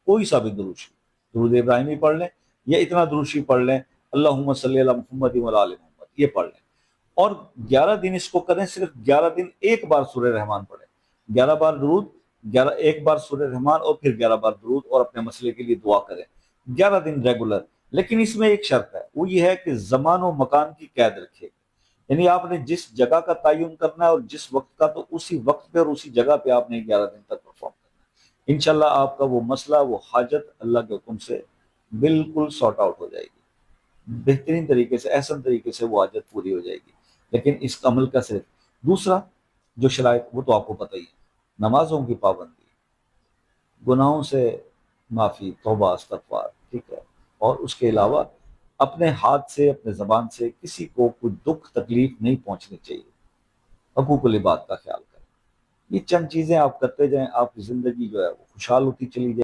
کوئی سا بھی درود ابراہیمی پڑھ لیں یا اتنا درود شریف پڑھ لیں اللہم صلی علی محمد و علی آل محمد، یہ پڑھ لیں، اور 11 دن اس کو کریں، صرف 11 دن ایک بار سورہ رحمان پڑھیں، 11 بار درود، ایک بار سورہ رحمان اور پھر 11 بار درود، اور اپنے مسئلے کے لیے دعا کریں 11 دن ریگولر۔ لیکن اس میں ایک شرط ہے، وہ یہ ہے کہ زمان و مکان کی قید رکھے، یعنی آپ نے جس جگہ کا تعین کرنا ہے اور جس وقت کا، تو اسی وقت پہ اور اسی جگہ پہ آپ نے 11 دن تک پرفارم کرنا ہے۔ انشاءاللہ آپ کا وہ مسئلہ، وہ حاجت اللہ کے حکم سے بالکل سارٹ آؤٹ ہو جائے گی، بہترین طریقے سے، احسن طریقے سے وہ حاجت پوری ہو جائے گی۔ لیکن اس عمل کا صرف دوسرا جو شرائط، وہ تو آپ کو پتہ ہی ہے، نمازوں کی پابندی، گناہوں سے معافی، توبہ استغفار، ٹھیک ہے، اور اس کے علاوہ اپنے ہاتھ سے، اپنے زبان سے کسی کو کوئی دکھ تکلیف نہیں پہنچنی چاہیے، حقوق العباد کا خیال کریں۔ یہ چند چیزیں آپ کرتے جائیں، آپ کی زندگی جو ہے وہ خوشحال ہوتی چلی جائے۔